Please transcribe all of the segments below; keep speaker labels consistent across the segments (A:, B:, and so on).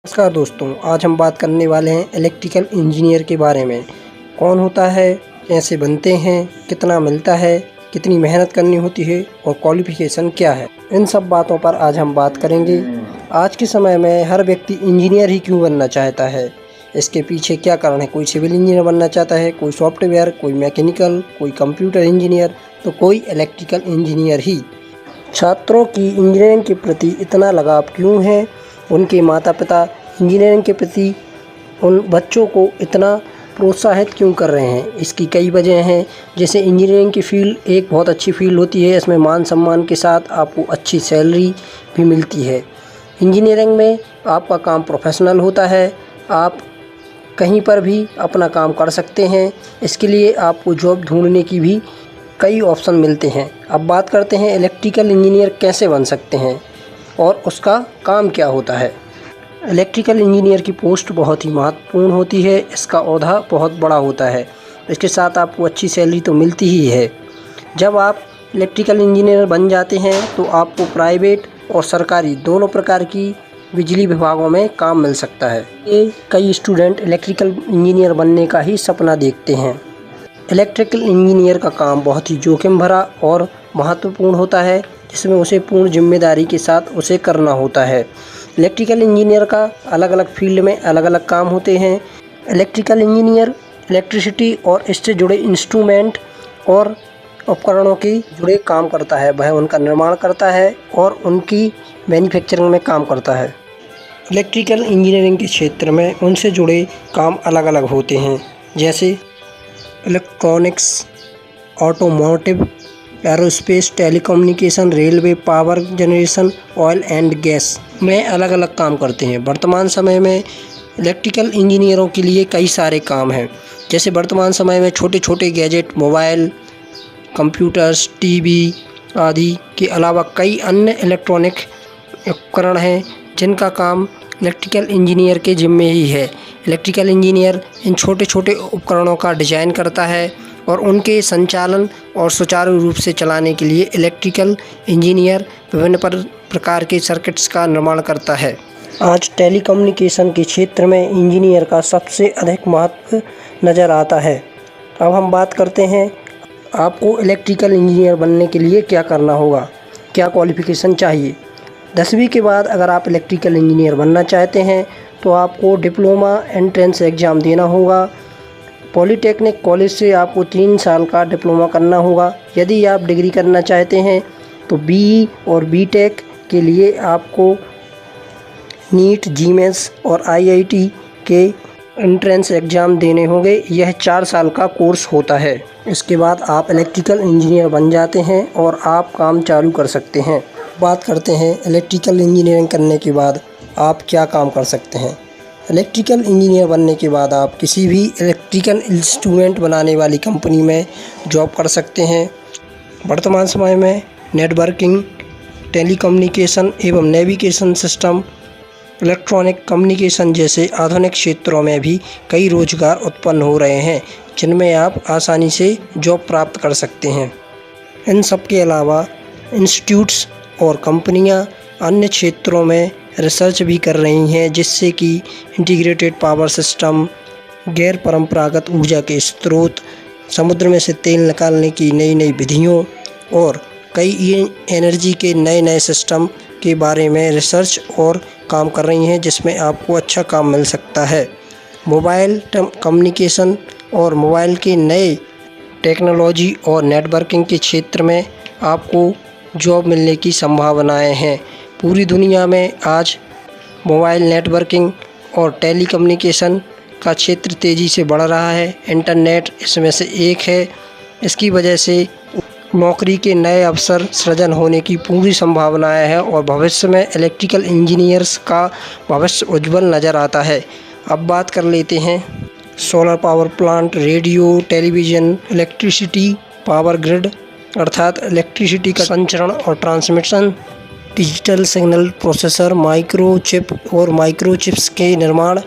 A: नमस्कार दोस्तों, आज हम बात करने वाले हैं इलेक्ट्रिकल इंजीनियर के बारे में। कौन होता है, कैसे बनते हैं, कितना मिलता है, कितनी मेहनत करनी होती है और क्वालिफ़िकेशन क्या है, इन सब बातों पर आज हम बात करेंगे। आज के समय में हर व्यक्ति इंजीनियर ही क्यों बनना चाहता है, इसके पीछे क्या कारण है। कोई सिविल इंजीनियर बनना चाहता है, कोई सॉफ्टवेयर, कोई मैकेनिकल, कोई कंप्यूटर इंजीनियर, तो कोई इलेक्ट्रिकल इंजीनियर ही। छात्रों की इंजीनियरिंग के प्रति इतना लगाव क्यों है, उनके माता पिता इंजीनियरिंग के प्रति उन बच्चों को इतना प्रोत्साहित क्यों कर रहे हैं, इसकी कई वजह हैं। जैसे इंजीनियरिंग की फ़ील्ड एक बहुत अच्छी फ़ील्ड होती है, इसमें मान सम्मान के साथ आपको अच्छी सैलरी भी मिलती है। इंजीनियरिंग में आपका काम प्रोफेशनल होता है, आप कहीं पर भी अपना काम कर सकते हैं। इसके लिए आपको जॉब ढूंढने की भी कई ऑप्शन मिलते हैं। अब बात करते हैं इलेक्ट्रिकल इंजीनियर कैसे बन सकते हैं और उसका काम क्या होता है। इलेक्ट्रिकल इंजीनियर की पोस्ट बहुत ही महत्वपूर्ण होती है, इसका ओहदा बहुत बड़ा होता है। इसके साथ आपको अच्छी सैलरी तो मिलती ही है। जब आप इलेक्ट्रिकल इंजीनियर बन जाते हैं तो आपको प्राइवेट और सरकारी दोनों प्रकार की बिजली विभागों में काम मिल सकता है। ये कई स्टूडेंट इलेक्ट्रिकल इंजीनियर बनने का ही सपना देखते हैं। इलेक्ट्रिकल इंजीनियर का काम बहुत ही जोखिम भरा और महत्वपूर्ण होता है, जिसमें उसे पूर्ण जिम्मेदारी के साथ उसे करना होता है। इलेक्ट्रिकल इंजीनियर का अलग अलग फील्ड में अलग अलग काम होते हैं। इलेक्ट्रिकल इंजीनियर इलेक्ट्रिसिटी और इससे जुड़े इंस्ट्रूमेंट और उपकरणों की जुड़े काम करता है। वह उनका निर्माण करता है और उनकी मैन्युफैक्चरिंग में काम करता है। इलेक्ट्रिकल इंजीनियरिंग के क्षेत्र में उनसे जुड़े काम अलग अलग होते हैं, जैसे electronics, automotive, aerospace, telecommunication, railway, power generation, oil and gas में अलग अलग काम करते हैं। वर्तमान समय में इलेक्ट्रिकल इंजीनियरों के लिए कई सारे काम हैं। जैसे वर्तमान समय में छोटे छोटे गैजेट, मोबाइल, कंप्यूटर्स, टीवी आदि के अलावा कई अन्य इलेक्ट्रॉनिक उपकरण हैं जिनका काम इलेक्ट्रिकल इंजीनियर के जिम्मे ही है। इलेक्ट्रिकल इंजीनियर इन छोटे छोटे उपकरणों का डिज़ाइन करता है और उनके संचालन और सुचारू रूप से चलाने के लिए इलेक्ट्रिकल इंजीनियर विभिन्न प्रकार के सर्किट्स का निर्माण करता है। आज टेलीकम्युनिकेशन के क्षेत्र में इंजीनियर का सबसे अधिक महत्व नज़र आता है। अब हम बात करते हैं आपको इलेक्ट्रिकल इंजीनियर बनने के लिए क्या करना होगा, क्या क्वालिफ़िकेशन चाहिए। 10वीं के बाद अगर आप इलेक्ट्रिकल इंजीनियर बनना चाहते हैं तो आपको डिप्लोमा एंट्रेंस एग्ज़ाम देना होगा। पॉलीटेक्निक कॉलेज से आपको 3 साल का डिप्लोमा करना होगा। यदि आप डिग्री करना चाहते हैं तो बीई और बीटेक के लिए आपको नीट, जीमेंस और आईआईटी के एंट्रेंस एग्ज़ाम देने होंगे। यह 4 साल का कोर्स होता है। इसके बाद आप इलेक्ट्रिकल इंजीनियर बन जाते हैं और आप काम चालू कर सकते हैं। बात करते हैं इलेक्ट्रिकल इंजीनियरिंग करने के बाद आप क्या काम कर सकते हैं। इलेक्ट्रिकल इंजीनियर बनने के बाद आप किसी भी इलेक्ट्रिकल इंस्ट्रूमेंट बनाने वाली कंपनी में जॉब कर सकते हैं। वर्तमान समय में नेटवर्किंग, टेलीकम्युनिकेशन एवं नेविगेशन सिस्टम, इलेक्ट्रॉनिक कम्युनिकेशन जैसे आधुनिक क्षेत्रों में भी कई रोजगार उत्पन्न हो रहे हैं, जिनमें आप आसानी से जॉब प्राप्त कर सकते हैं। इन सब के अलावा इंस्टीट्यूट्स और कंपनियां अन्य क्षेत्रों में रिसर्च भी कर रही हैं, जिससे कि इंटीग्रेटेड पावर सिस्टम, गैर परंपरागत ऊर्जा के स्रोत, समुद्र में से तेल निकालने की नई नई विधियों और कई एनर्जी के नए नए सिस्टम के बारे में रिसर्च और काम कर रही हैं, जिसमें आपको अच्छा काम मिल सकता है। मोबाइल कम्युनिकेशन और मोबाइल के नए टेक्नोलॉजी और नेटवर्किंग के क्षेत्र में आपको जॉब मिलने की संभावनाएं हैं। पूरी दुनिया में आज मोबाइल नेटवर्किंग और टेलीकम्युनिकेशन का क्षेत्र तेज़ी से बढ़ रहा है। इंटरनेट इसमें से एक है। इसकी वजह से नौकरी के नए अवसर सृजन होने की पूरी संभावनाएं हैं और भविष्य में इलेक्ट्रिकल इंजीनियर्स का भविष्य उज्जवल नज़र आता है। अब बात कर लेते हैं solar power plant, radio, television, electricity, power grid अर्थात इलेक्ट्रिसिटी का संचरण और transmission, digital signal processor, microchip और माइक्रोचिप्स के निर्माण,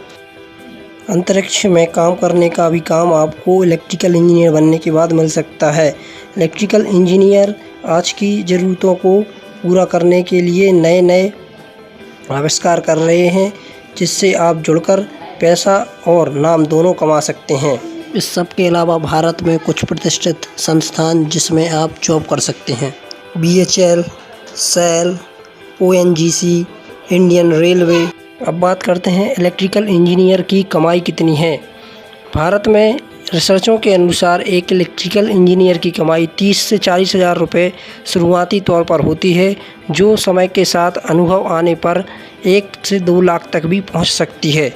A: अंतरिक्ष में काम करने का भी काम आपको इलेक्ट्रिकल इंजीनियर बनने के बाद मिल सकता है। इलेक्ट्रिकल इंजीनियर आज की ज़रूरतों को पूरा करने के लिए नए नए आविष्कार कर रहे हैं। जिससे आप जुड़कर पैसा और नाम दोनों कमा सकते हैं। इस सब के अलावा भारत में कुछ प्रतिष्ठित संस्थान जिसमें आप जॉब कर सकते हैं: BHEL, SAIL, ONGC, Indian railway. अब बात करते हैं इलेक्ट्रिकल इंजीनियर की कमाई कितनी है। भारत में रिसर्चों के अनुसार एक इलेक्ट्रिकल इंजीनियर की कमाई 30 से 40 हज़ार रुपये शुरुआती तौर पर होती है, जो समय के साथ अनुभव आने पर 1 से 2 लाख तक भी पहुंच सकती है।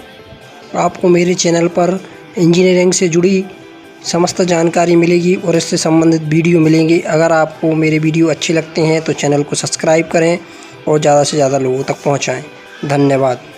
A: आपको मेरे चैनल पर इंजीनियरिंग से जुड़ी समस्त जानकारी मिलेगी और इससे संबंधित वीडियो मिलेंगे। अगर आपको मेरे वीडियो अच्छे लगते हैं तो चैनल को सब्सक्राइब करें और ज़्यादा से ज़्यादा लोगों तक पहुँचाएँ। धन्यवाद।